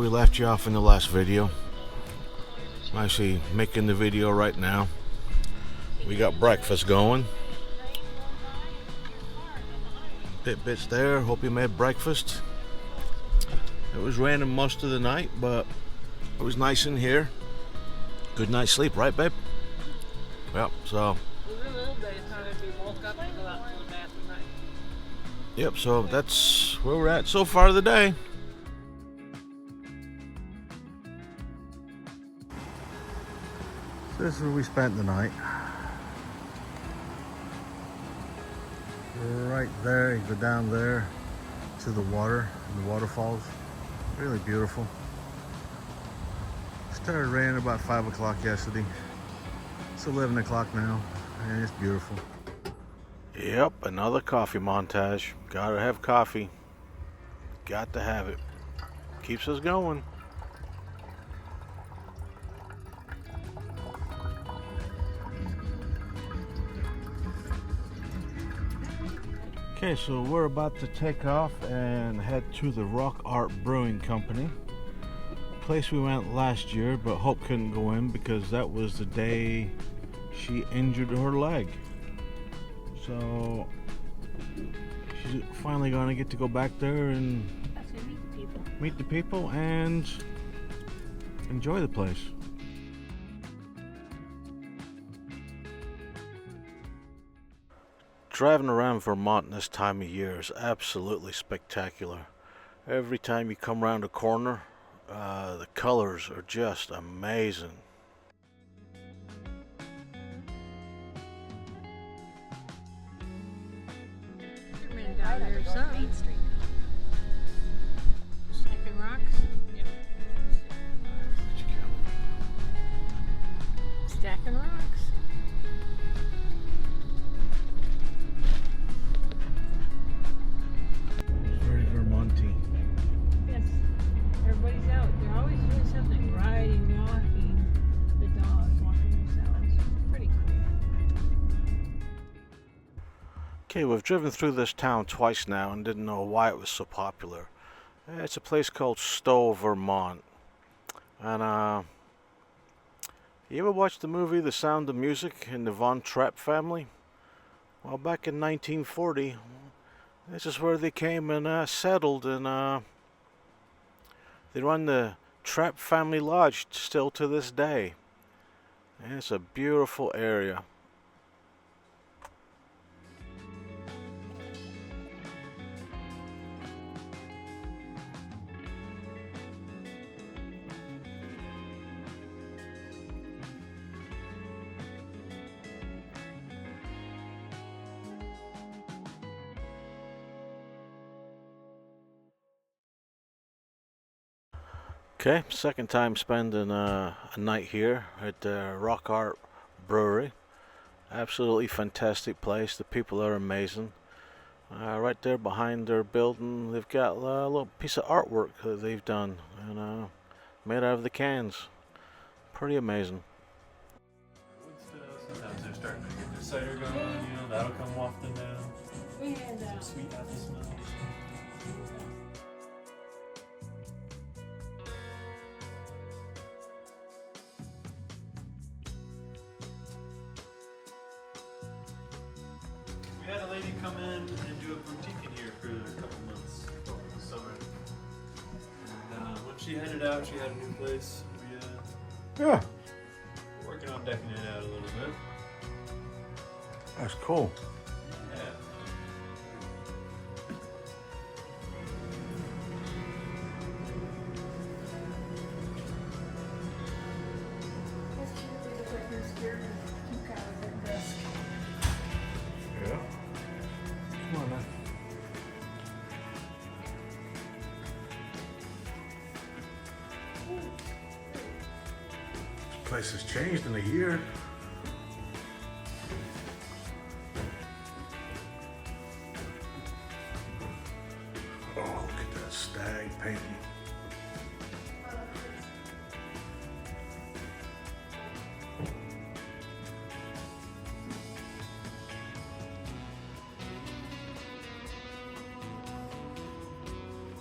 we left you off in the last video. I'm actually making the video right now. We got breakfast going. Bits there. Hope you made breakfast. It was raining most of the night, but it was nice in here. Good night's sleep, right, babe? Yep. So. Yep. So that's where we're at so far of the day. This is where we spent the night. Right there, you go down there to the water, the waterfalls. Really beautiful. Started raining about 5 o'clock yesterday. It's 11 o'clock now, and it's beautiful. Yep, another coffee montage. Gotta have coffee. Got to have it. Keeps us going. Okay, so we're about to take off and head to the Rock Art Brewing Company. Place we went last year, but Hope couldn't go in because that was the day she injured her leg. So she's finally gonna get to go back there and meet the people and enjoy the place. Driving around Vermont this time of year is absolutely spectacular. Every time you come around a corner, the colors are just amazing. Down there, Main Street. Stacking rocks? Yep. Stacking rocks. Very Vermonty. Yes. Everybody's out. They're always doing something. Riding, walking. The dogs walking themselves. Pretty cool. Okay, we've driven through this town twice now and didn't know why it was so popular. It's a place called Stowe, Vermont. And you ever watch the movie The Sound of Music and the Von Trapp family? Well, back in 1940, this is where they came and settled, and they run the Trapp Family Lodge still to this day. And it's a beautiful area. Okay, second time spending a night here at the Rock Art Brewery. Absolutely fantastic place. The people are amazing. Right there behind their building, they've got a little piece of artwork that they've done and made out of the cans. Pretty amazing. Sometimes they're starting to get their cider going, you know, that'll come wafting down. We had Some sweet apple smells. We had a lady come in and do a boutique in here for a couple months over the summer. And when she headed out, she had a new place. Yeah, We're working on decking it out a little bit. that's cool. Yeah. Yeah. Come on, man. This place has changed in a year. Oh, look at that stag painting.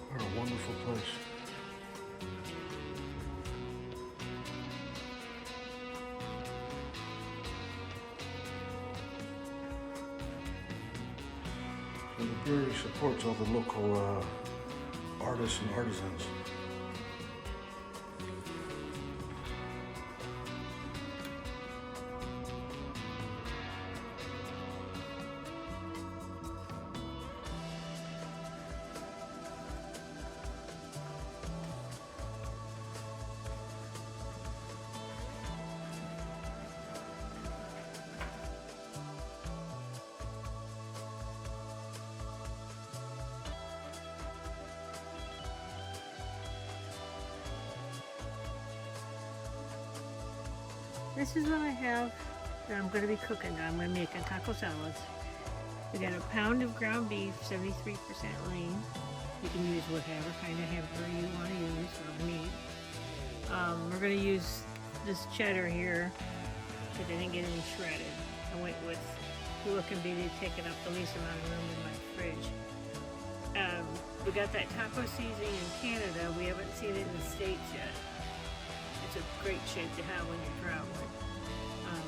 What a wonderful place. brewery supports all the local artists and artisans. This is what I have that I'm going to be cooking. That I'm going to make a taco salads. We got a pound of ground beef, 73% lean. You can use whatever kind of hamburger you want to use or meat. We're going to use this cheddar here because I didn't get any shredded. I went with look and be taking up the least amount of room in my fridge. We got that taco seasoning in Canada. We haven't seen it in the States yet. It's a great shape to have when you're traveling.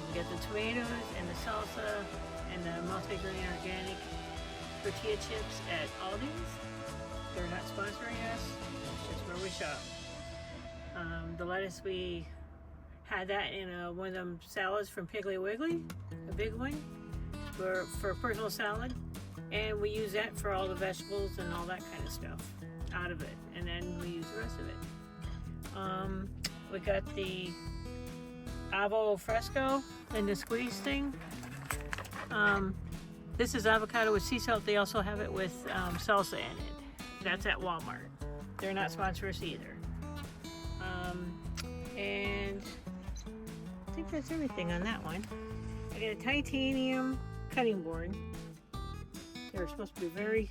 We got the tomatoes and the salsa and the multi-grain organic tortilla chips at Aldi's. They're not sponsoring us. It's just where we shop. The lettuce, we had that in one of them salads from Piggly Wiggly, a big one, for personal salad. And we use that for all the vegetables and all that kind of stuff out of it. And then we use the rest of it. We got the avo fresco and the squeeze thing. This is avocado with sea salt. They also have it with salsa in it. That's at Walmart. They're not sponsors either. And I think that's everything on that one. I got a titanium cutting board. They're supposed to be very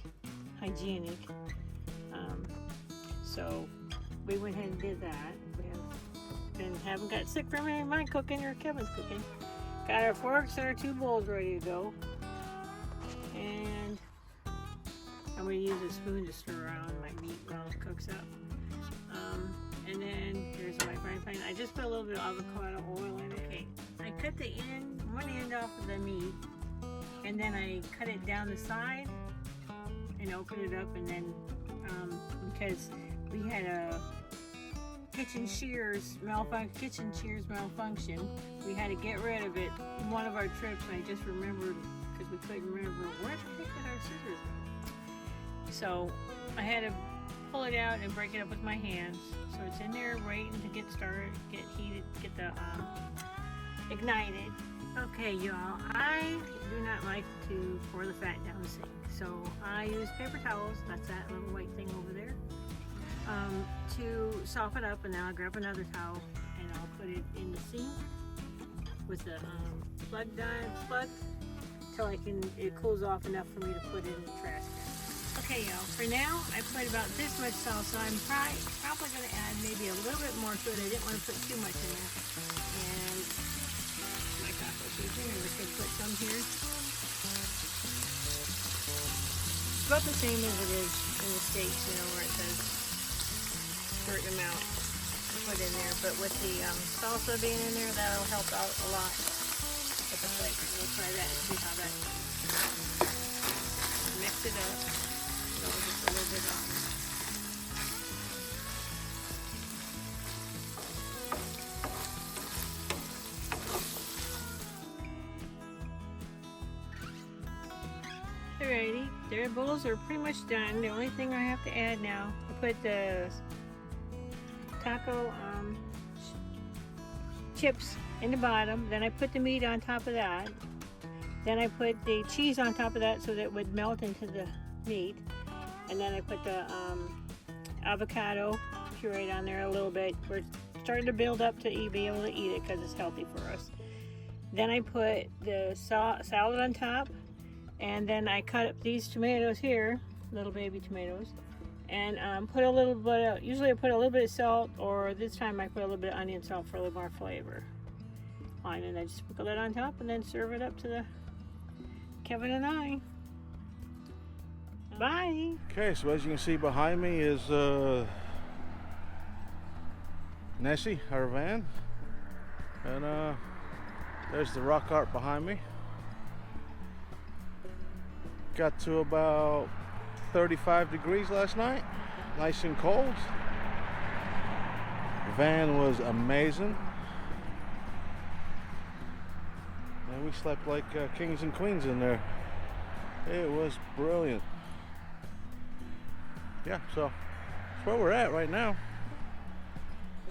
hygienic. So we went ahead and did that. Haven't got sick from any of my cooking or Kevin's cooking. Got our forks and our 2 bowls ready to go. And I'm going to use a spoon to stir around my meat while it cooks up. And then here's my frying pan. I just put a little bit of avocado oil in it. Okay, I cut the one end off of the meat, and then I cut it down the side and open it up, and then because we had a kitchen shears malfunction. We had to get rid of it in one of our trips, and I just remembered because we couldn't remember where the heck did our scissors go. So I had to pull it out and break it up with my hands. So it's in there waiting to get started, get heated, get the ignited. Okay, y'all, I do not like to pour the fat down the sink, so I use paper towels. That's that little white thing over there. To soften up, and now I'll grab another towel and I'll put it in the sink with the plug till it cools off enough for me to put it in the trash can. Okay, y'all, for now I put about this much salsa. I'm probably going to add maybe a little bit more to it. I didn't want to put too much in there. And my taco seasoning, I'm going to put some here. It's about the same as it is in the States, you know, where it says certain amount to put in there, but with the salsa being in there, that'll help out a lot with the flavor. We'll try that and see how that mix it up. So just a little bit on. Alrighty, their bowls are pretty much done. The only thing I have to add now, I put the taco chips in the bottom, then I put the meat on top of that, then I put the cheese on top of that so that it would melt into the meat, and then I put the avocado puree on there a little bit. We're starting to build up to be able to eat it because it's healthy for us. Then I put the salad on top, and then I cut up these tomatoes here, little baby tomatoes, and put a little bit usually I put a little bit of salt, or this time I put a little bit of onion salt for a little more flavor. And then I just sprinkle that on top and then serve it up to the Kevin and I. Bye! Okay, so as you can see behind me is Nessie, our van, and there's the Rock Art behind me. Got to about 35 degrees last night. Nice and cold. The van was amazing. And we slept like kings and queens in there. It was brilliant. Yeah, so that's where we're at right now.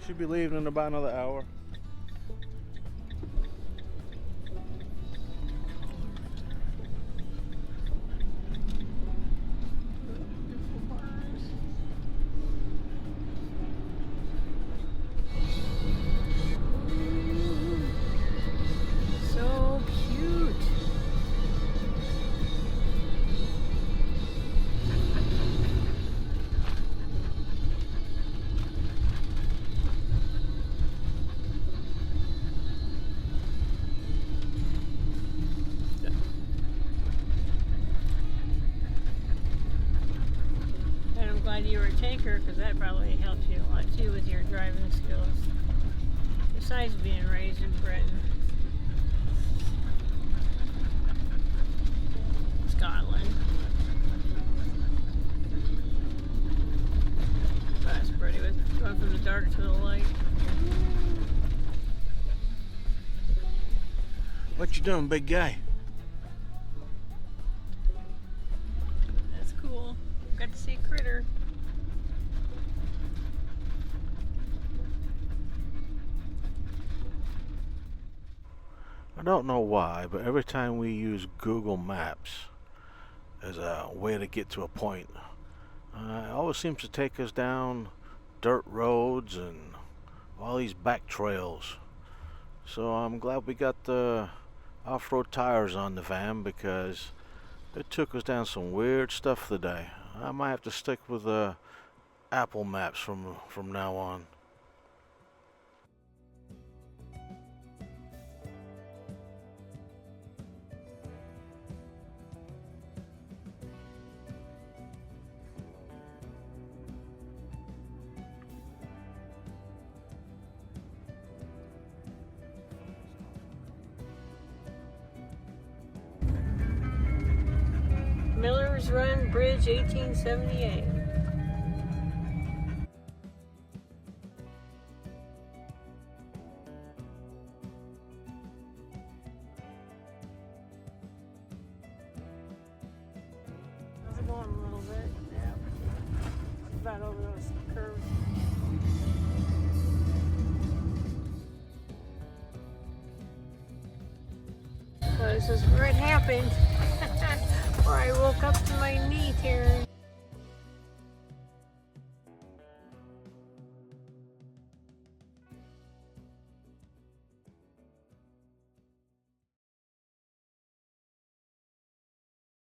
Should be leaving in about another hour. So cute. And I'm glad you were a tanker because that probably helps you a lot too with your driving skills. Besides being raised in Britain. Scotland. That's pretty with going from the dark to the light. What you doing, big guy? That's cool. Got to see a critter. I don't know why, but every time we use Google Maps as a way to get to a point, it always seems to take us down dirt roads and all these back trails. So I'm glad we got the off-road tires on the van because it took us down some weird stuff today. I might have to stick with Apple Maps from now on. Miller's Run Bridge, 1878. How's it going a little bit? Yeah. About over those curves. So this is where it happened. Where I woke up to my knee tearing.